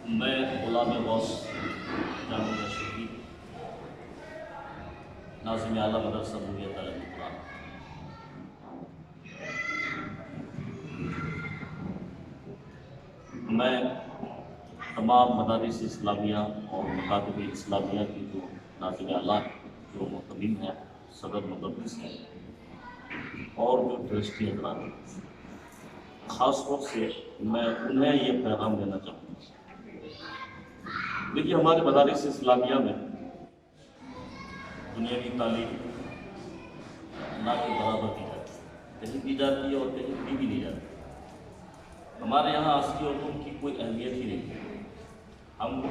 میں غلام غوث جامعہ شفیع ناظم اعلیٰ مدرسہ نوریہ تعلیم قرآن، میں تمام مدارس اسلامیہ اور مکاتب اسلامیہ کی جو ناظم اعلیٰ جو محتمین ہیں، صدر مدرس ہیں اور جو ٹرسٹی حضرات ہیں، خاص طور سے میں انہیں یہ پیغام دینا چاہوں گا۔ دیکھیے، ہمارے مدارس اسلامیہ میں دنیاوی تعلیم نہ کے برابر دی جاتی ہے، کہیں دی جاتی ہے اور کہیں دی بھی نہیں جاتی۔ ہمارے یہاں اصلی علوم کی کوئی اہمیت ہی نہیں ہے۔ ہم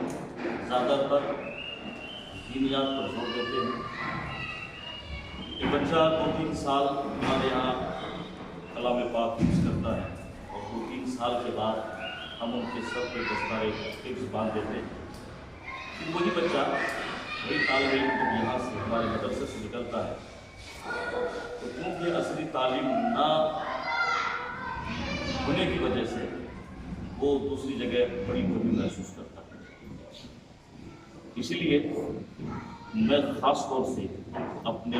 زیادہ تر دینیات پر زور دیتے ہیں۔ ایک بچہ 2-3 سال ہمارے یہاں کلام پاک حفظ کرتا ہے اور 2-3 سال کے بعد ہم ان کے سر پہ دستارے حفظ باندھ دیتے ہیں۔ وہی بچہ، وہی طالب علم جب یہاں سے ہمارے مدرسے سے نکلتا ہے تو کیونکہ اصلی تعلیم نہ ہونے کی وجہ سے وہ دوسری جگہ بڑی کمی محسوس کرتا ہے۔ اسی لیے میں خاص طور سے اپنے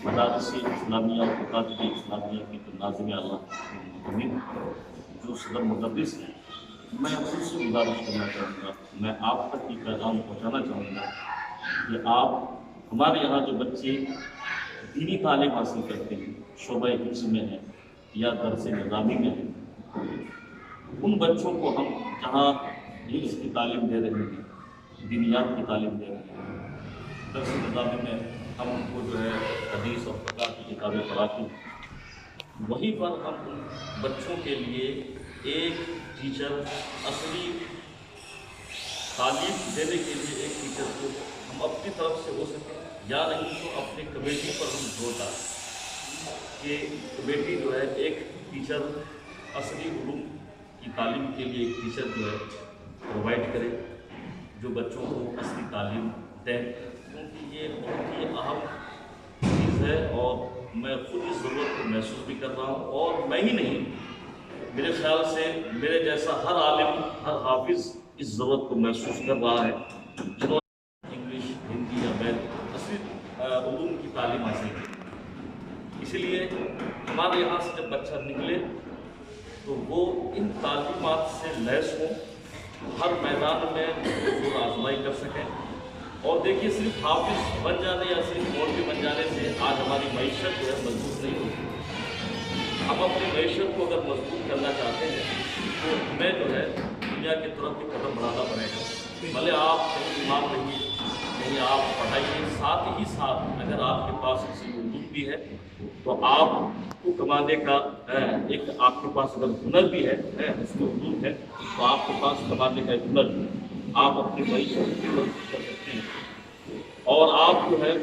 مدارس اسلامیہ اور مکاتب اسلامیہ کی جو ناظم اعلیٰ محتمین جو صدر مدرس ہیں، میں ان سے گزارش کرنا چاہوں گا، میں آپ تک یہ پیغام پہنچانا چاہوں گا کہ آپ ہمارے یہاں جو بچے دینی تعلیم حاصل کرتے ہیں، شعبہ حفظ میں ہیں یا درس نظامی میں ہیں، ان بچوں کو ہم جہاں حفظ کی تعلیم دے رہے ہیں، دینیات کی تعلیم دے رہے ہیں، درس نظامی میں ہم ان کو جو ہے حدیث اور فقہ کی کتابیں پڑھاتے ہیں، وہیں پر ہم ان بچوں کے لیے ایک ٹیچر، اصلی تعلیم دینے کے لیے ایک ٹیچر کو ہم اپنی طرف سے ہو سکے یا نہیں تو اپنی کمیٹی پر ہم زور ڈالیں کہ کمیٹی جو ہے ایک ٹیچر، اصلی علوم کی تعلیم کے لیے ایک ٹیچر جو ہے پرووائڈ کرے جو بچوں کو اصلی تعلیم دے، کیونکہ یہ بہت ہی اہم چیز ہے اور میں خود اس ضرورت کو محسوس بھی کر رہا ہوں، اور میں ہی نہیں، میرے خیال سے میرے جیسا ہر عالم، ہر حافظ اس ضرورت کو محسوس کر رہا ہے جنہوں نے انگلش، ہندی یا میتھ اصلی علوم کی تعلیم حاصل کی۔ اسی لیے ہمارے یہاں سے جب بچہ نکلے تو وہ ان تعلیمات سے لیس ہوں، ہر میدان میں زور آزمائی کر سکیں۔ اور دیکھیے، صرف حافظ بن جانے یا صرف مولوی بن جانے سے آج ہماری معیشت جو ہے مضبوط نہیں ہوتی۔ ہم اپنی معیشت کو اگر مضبوط کرنا چاہتے ہیں تو ہمیں جو ہے دنیا کی طرف بھی قدم بڑھانا پڑے گا۔ بھلے آپ کہیں امام رہیے، کہیں آپ پڑھائیے، ساتھ ہی ساتھ اگر آپ کے پاس کسی علوم بھی ہے تو آپ کو کمانے کا ایک، آپ کے پاس اگر ہنر بھی ہے، اس کو علوم ہے تو آپ کے پاس کمانے کا ایک ہنر ہے، آپ اپنی معیشت بھی مضبوط کر سکتے ہیں اور آپ جو ہے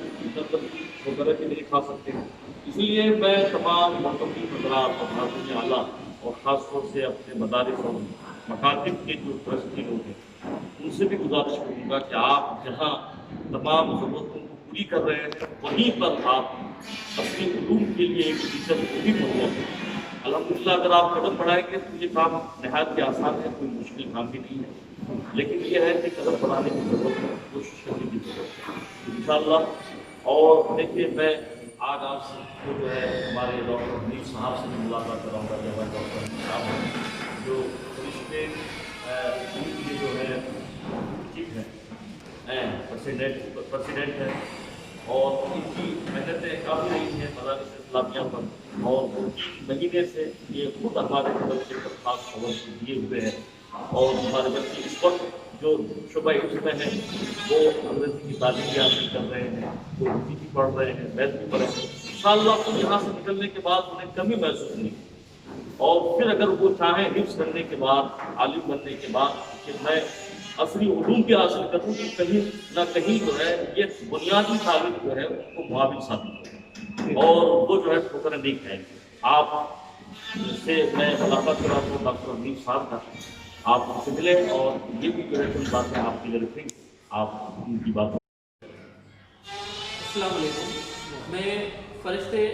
وغیرہ بھی نہیں کھا سکتے ہیں۔ اس لیے میں تمام محتمین حضرات اور ناظم اعلیٰ اور خاص طور سے اپنے مدارس اور مکاتب کے جو ٹرسٹی لوگ ہیں ان سے بھی گزارش کروں گا کہ آپ جہاں تمام ضرورتوں کو پوری کر رہے ہیں وہیں پر آپ اپنے علوم کے لیے ایک ٹیچر کو بھی پہنچائیں۔ الحمدللہ اگر آپ قدم بڑھائیں گے تو یہ کام نہایت ہی آسان ہے، کوئی مشکل کام بھی نہیں ہے، لیکن یہ ہے کہ قدم بڑھانے کی ضرورت ہے، کوشش کرنے کی ضرورت ہے انشاءاللہ۔ اور دیکھیے، میں آج آپ سے جو ہے ہمارے ڈاکٹر حنیف صاحب سے بھی ملاقات کراؤں گا، جو ہمارے ڈاکٹر حنیف صاحب ہیں، جو فرشتے کے جو ہے چیف ہیں، پریسیڈنٹ ہیں، اور ان کی محنتیں کافی رہی ہیں مدارس اسلامیہ پر، اور مہینے سے یہ خود ہمارے مدرسے پر خاص توجہ دیے ہوئے ہیں، اور ہمارے بچے اس وقت جو شعبہ حفظ میں ہیں وہ انگریزی کی تعلیم بھی حاصل کر رہے ہیں، وہ ہندی بھی پڑھ رہے ہیں، میتھ بھی پڑھ رہے ہیں۔ انشاءاللہ تو یہاں سے نکلنے کے بعد انہیں کمی محسوس نہیں، اور پھر اگر وہ چاہیں حفظ کرنے کے بعد، عالم بننے کے بعد کہ میں اصلی علوم بھی حاصل کروں تو کہیں نہ کہیں جو ہے یہ بنیادی تعلیم جو ہے ان کو معاون ثابت ہو اور وہ جو ہے ٹھوکریں نہیں کھائیں گے۔ آپ سے میں ملاقات کرا ہوں ڈاکٹر حنیف صاحب کا، آپ ان سے ملیں اور یہ بھی جو ہے کچھ باتیں آپ کے لیے رکھیں، آپ ان کی باتوں۔ السلام علیکم، میں فرشتے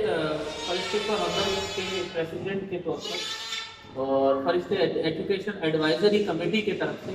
پر حضر کے پریزیڈنٹ کے طور پر اور فرشتے ایجوکیشن ایڈوائزری کمیٹی کی طرف سے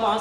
5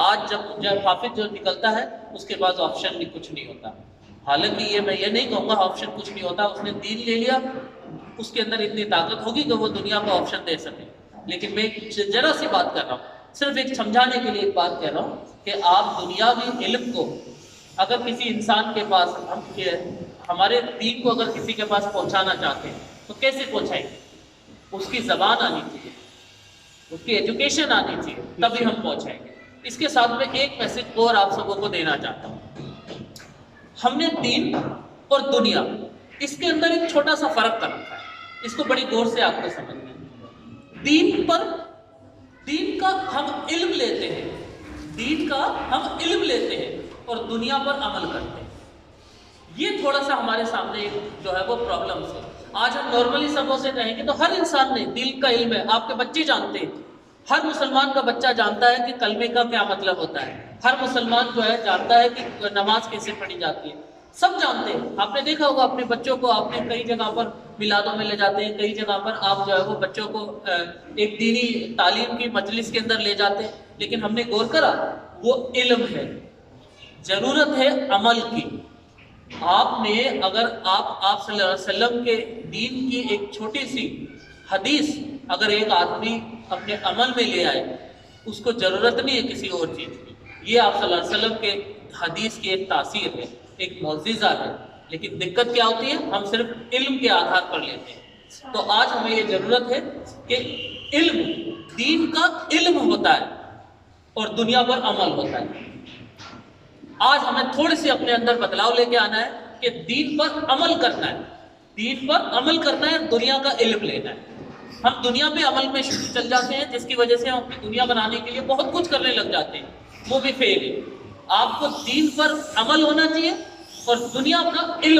آج جب حافظ جو نکلتا ہے اس کے بعد آپشن بھی کچھ نہیں ہوتا. حالانکہ یہ میں یہ نہیں کہوں گا آپشن کچھ نہیں ہوتا، اس نے دین لے لیا، اس کے اندر اتنی طاقت ہوگی کہ وہ دنیا کو آپشن دے سکے. لیکن میں ذرا سی بات کر رہا ہوں، صرف ایک سمجھانے کے لیے ایک بات کہہ رہا ہوں کہ آپ دنیاوی علم کو اگر کسی انسان کے پاس ہمارے دین کو اگر کسی کے پاس پہنچانا چاہتے ہیں تو کیسے پہنچائیں گے؟ اس کی زبان آنی چاہیے، اس کی ایجوکیشن آنی چاہیے، تبھی ہم پہنچائیں گے. اس کے ساتھ میں ایک میسج اور آپ سبوں کو دینا چاہتا ہوں. ہم نے دین اور دنیا اس کے اندر ایک چھوٹا سا فرق کر رکھا ہے، اس کو بڑی غور سے آپ کو سمجھنا ہے. دین کا ہم علم لیتے ہیں، دین کا ہم علم لیتے ہیں اور دنیا پر عمل کرتے ہیں. یہ تھوڑا سا ہمارے سامنے جو ہے وہ پرابلمس ہے. آج ہم نارملی سبوں سے کہیں گے تو ہر انسان نے دین کا علم ہے، آپ کے بچے جانتے ہیں، ہر مسلمان کا بچہ جانتا ہے کہ کلمے کا کیا مطلب ہوتا ہے، ہر مسلمان جو ہے جانتا ہے کہ نماز کیسے پڑھی جاتی ہے، سب جانتے ہیں. آپ نے دیکھا ہوگا اپنے بچوں کو آپ نے کئی جگہ پر میلادوں میں لے جاتے ہیں، کئی جگہ پر آپ جو ہے وہ بچوں کو ایک دینی تعلیم کی مجلس کے اندر لے جاتے ہیں. لیکن ہم نے غور کرا وہ علم ہے، ضرورت ہے عمل کی. آپ نے اگر آپ صلی اللہ علیہ وسلم کے دین کی ایک چھوٹی سی حدیث اگر ایک آدمی اپنے عمل میں لے آئے، اس کو ضرورت نہیں ہے کسی اور چیز کی. یہ آپ صلی اللہ علیہ وسلم کے حدیث کی ایک تاثیر ہے، ایک معجزہ ہے. لیکن دقت کیا ہوتی ہے؟ ہم صرف علم کے آدھار پر لیتے ہیں. تو آج ہمیں یہ ضرورت ہے کہ علم، دین کا علم ہوتا ہے اور دنیا پر عمل ہوتا ہے. آج ہمیں تھوڑے سے اپنے اندر بدلاؤ لے کے آنا ہے کہ دین پر عمل کرنا ہے، دین پر عمل کرنا ہے، دنیا کا علم لینا ہے. ہم دنیا پہ عمل میں چل جاتے ہیں جس کی وجہ سے ہم اپنی دنیا بنانے کے لیے بہت کچھ کرنے لگ جاتے ہیں، وہ بھی فیل ہے. آپ کو دین پر عمل ہونا چاہیے اور دنیا کا علم